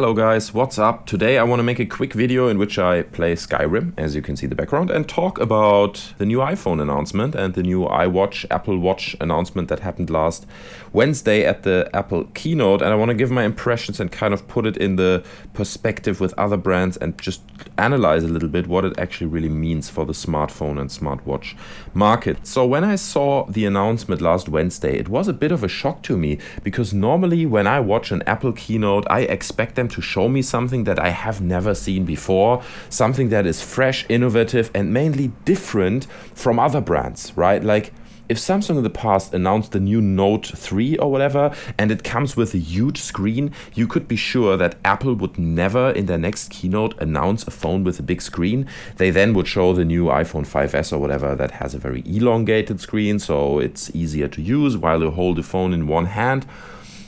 Hello guys, what's up? Today I want to make a quick video in which I play Skyrim, as you can see in the background, and talk about the new iPhone announcement and the new Apple Watch announcement that happened last Wednesday at the Apple keynote. And I want to give my impressions and kind of put it in the perspective with other brands and just analyze a little bit what it actually really means for the smartphone and smartwatch market. So when I saw the announcement last Wednesday, it was a bit of a shock to me because normally when I watch an Apple keynote, I expect them to show me something that I have never seen before, something that is fresh, innovative, and mainly different from other brands, right? Like if Samsung in the past announced the new Note 3 or whatever, and it comes with a huge screen, you could be sure that Apple would never in their next keynote announce a phone with a big screen. They then would show the new iPhone 5S or whatever that has a very elongated screen, so it's easier to use while you hold the phone in one hand.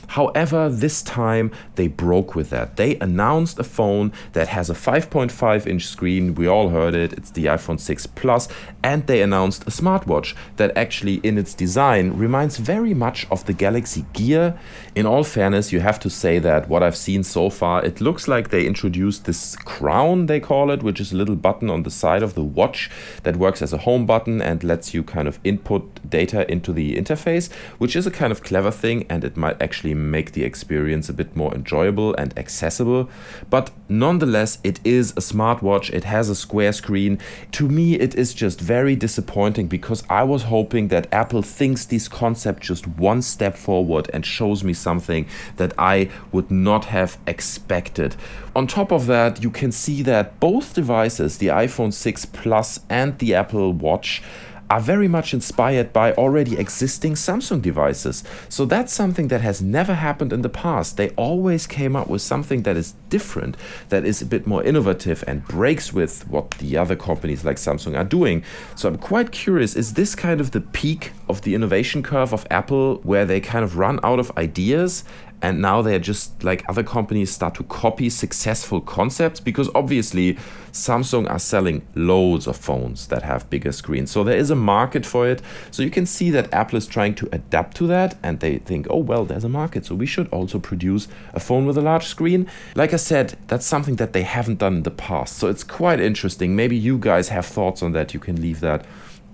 However, this time they broke with that. They announced a phone that has a 5.5-inch screen. We all heard it. It's the iPhone 6 Plus. And they announced a smartwatch that actually in its design reminds very much of the Galaxy Gear. In all fairness, you have to say that what I've seen so far, it looks like they introduced this crown, they call it, which is a little button on the side of the watch that works as a home button and lets you kind of input data into the interface, which is a kind of clever thing, and it might actually make the experience a bit more enjoyable and accessible. But nonetheless, it is a smartwatch. It has a square screen. To me, it is just very disappointing because I was hoping that Apple thinks this concept just one step forward and shows me something that I would not have expected. On top of that, you can see that both devices, the iPhone 6 Plus and the Apple Watch, are very much inspired by already existing Samsung devices. So that's something that has never happened in the past. They always came up with something that is different, that is a bit more innovative and breaks with what the other companies like Samsung are doing. So I'm quite curious, is this kind of the peak of the innovation curve of Apple where they kind of run out of ideas and now they're just like other companies start to copy successful concepts? Because obviously Samsung are selling loads of phones that have bigger screens. So there is a market for it. So you can see that Apple is trying to adapt to that and they think, oh, well, there's a market. So we should also produce a phone with a large screen. Like I said, that's something that they haven't done in the past. So it's quite interesting. Maybe you guys have thoughts on that. You can leave that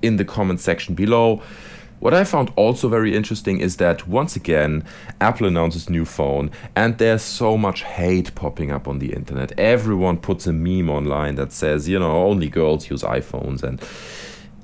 in the comment section below. What I found also very interesting is that once again, Apple announces new phone and there's so much hate popping up on the internet. Everyone puts a meme online that says, only girls use iPhones, and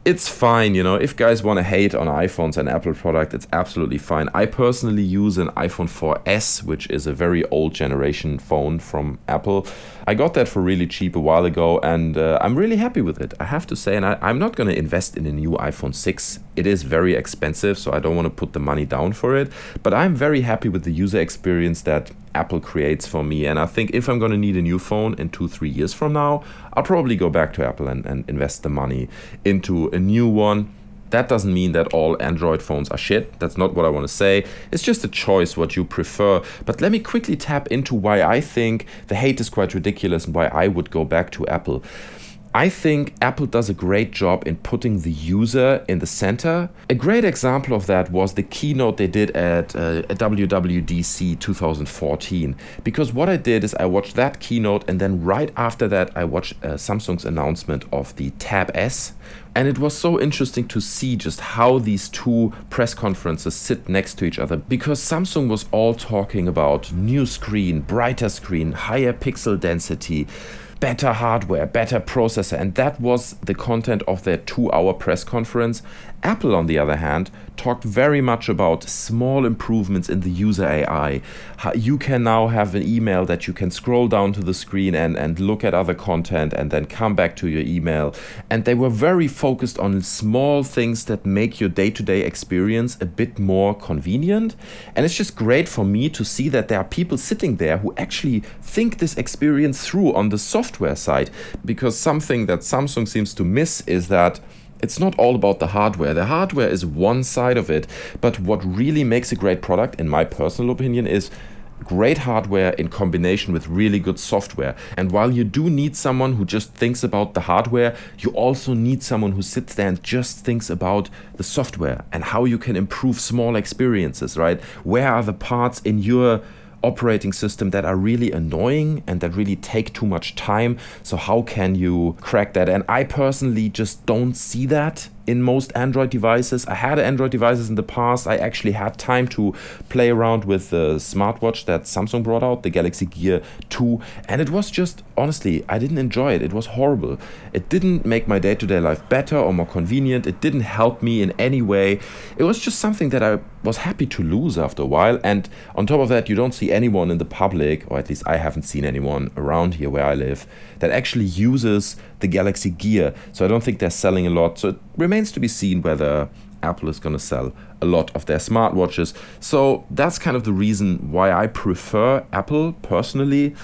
it's fine, if guys want to hate on iPhones and Apple product, it's absolutely fine. I personally use an iPhone 4S, which is a very old generation phone from Apple. I got that for really cheap a while ago and I'm really happy with it, I have to say. And I'm not going to invest in a new iPhone 6. It is very expensive, so I don't want to put the money down for it. But I'm very happy with the user experience that Apple creates for me. And I think if I'm going to need a new phone in 2-3 years from now, I'll probably go back to Apple and invest the money into a new one. That doesn't mean that all Android phones are shit. That's not what I want to say. It's just a choice what you prefer. But let me quickly tap into why I think the hate is quite ridiculous and why I would go back to Apple. I think Apple does a great job in putting the user in the center. A great example of that was the keynote they did at WWDC 2014. Because what I did is I watched that keynote and then right after that I watched Samsung's announcement of the Tab S. And it was so interesting to see just how these two press conferences sit next to each other, because Samsung was all talking about new screen, brighter screen, higher pixel density, better hardware, better processor, and that was the content of their 2-hour press conference. Apple, on the other hand, talked very much about small improvements in the user AI. You can now have an email that you can scroll down to the screen and look at other content and then come back to your email. And they were very focused on small things that make your day-to-day experience a bit more convenient. And it's just great for me to see that there are people sitting there who actually think this experience through on the software side. Because something that Samsung seems to miss is that it's not all about the hardware. The hardware is one side of it, but what really makes a great product, in my personal opinion, is great hardware in combination with really good software. And while you do need someone who just thinks about the hardware, you also need someone who sits there and just thinks about the software and how you can improve small experiences, right? Where are the parts in your operating system that are really annoying and that really take too much time. So how can you crack that? And I personally just don't see that in most Android devices. I had Android devices in the past. I actually had time to play around with the smartwatch that Samsung brought out, the Galaxy Gear 2, and it was just, honestly, I didn't enjoy it. It was horrible. It didn't make my day-to-day life better or more convenient. It didn't help me in any way. It was just something that I was happy to lose after a while. And on top of that, you don't see anyone in the public, or at least I haven't seen anyone around here where I live, that actually uses the Galaxy Gear. So I don't think they're selling a lot. So it remains to be seen whether Apple is going to sell a lot of their smartwatches. So that's kind of the reason why I prefer Apple personally.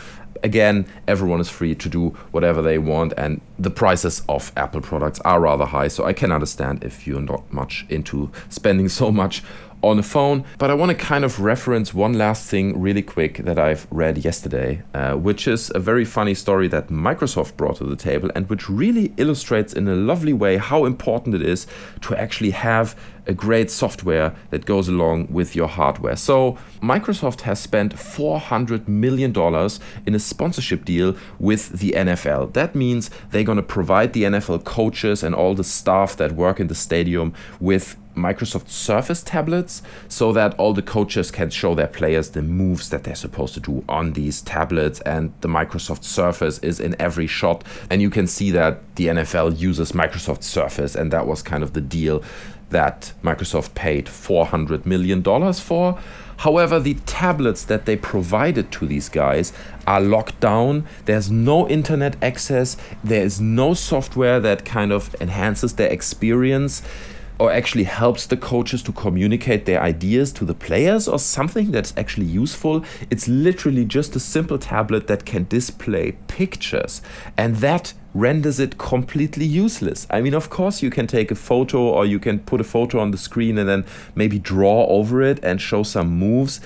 Again, everyone is free to do whatever they want, and the prices of Apple products are rather high, so I can understand if you're not much into spending so much on a phone. But I want to kind of reference one last thing really quick that I've read yesterday, which is a very funny story that Microsoft brought to the table and which really illustrates in a lovely way how important it is to actually have a great software that goes along with your hardware. So Microsoft has spent $400 million in a sponsorship deal with the NFL. That means they're going to provide the NFL coaches and all the staff that work in the stadium with Microsoft Surface tablets so that all the coaches can show their players the moves that they're supposed to do on these tablets, and the Microsoft Surface is in every shot, and you can see that the NFL uses Microsoft Surface, and that was kind of the deal that Microsoft paid $400 million for. However, the tablets that they provided to these guys are locked down. There's no internet access. There is no software that kind of enhances their experience or actually helps the coaches to communicate their ideas to the players or something that's actually useful. It's literally just a simple tablet that can display pictures, and that renders it completely useless. I mean, of course you can take a photo or you can put a photo on the screen and then maybe draw over it and show some moves,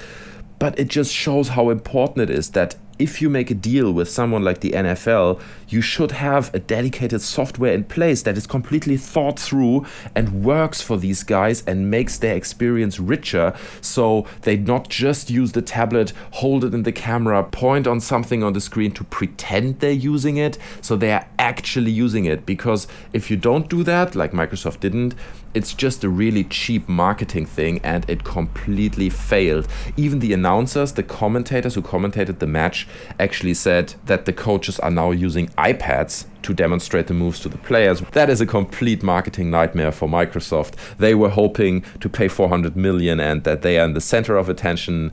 but it just shows how important it is that if you make a deal with someone like the NFL, you should have a dedicated software in place that is completely thought through and works for these guys and makes their experience richer, so they not just use the tablet, hold it in the camera, point on something on the screen to pretend they're using it, so they are actually using it. Because if you don't do that, like Microsoft didn't, it's just a really cheap marketing thing, and it completely failed. Even the announcers, the commentators who commentated the match, actually said that the coaches are now using iPads to demonstrate the moves to the players. That is a complete marketing nightmare for Microsoft. They were hoping to pay $400 million and that they are in the center of attention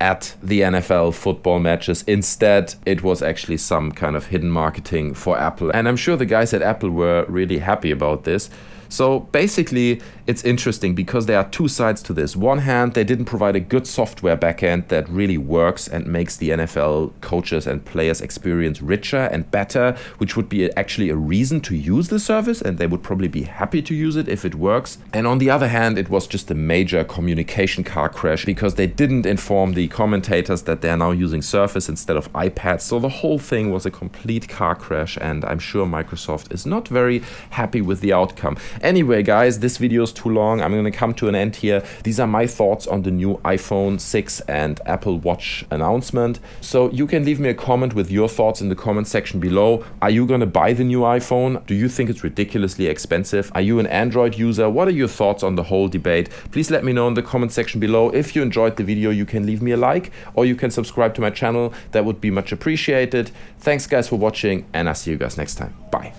at the NFL football matches. Instead, it was actually some kind of hidden marketing for Apple. And I'm sure the guys at Apple were really happy about this. So basically, it's interesting because there are two sides to this. One hand, they didn't provide a good software backend that really works and makes the NFL coaches and players experience richer and better, which would be actually a reason to use the service, and they would probably be happy to use it if it works. And on the other hand, it was just a major communication car crash because they didn't inform the commentators that they're now using Surface instead of iPads. So the whole thing was a complete car crash, and I'm sure Microsoft is not very happy with the outcome. Anyway, guys, this video is too long. I'm going to come to an end here. These are my thoughts on the new iPhone 6 and Apple Watch announcement. So you can leave me a comment with your thoughts in the comment section below. Are you going to buy the new iPhone? Do you think it's ridiculously expensive? Are you an Android user? What are your thoughts on the whole debate? Please let me know in the comment section below. If you enjoyed the video, you can leave me a like or you can subscribe to my channel. That would be much appreciated. Thanks, guys, for watching, and I'll see you guys next time. Bye.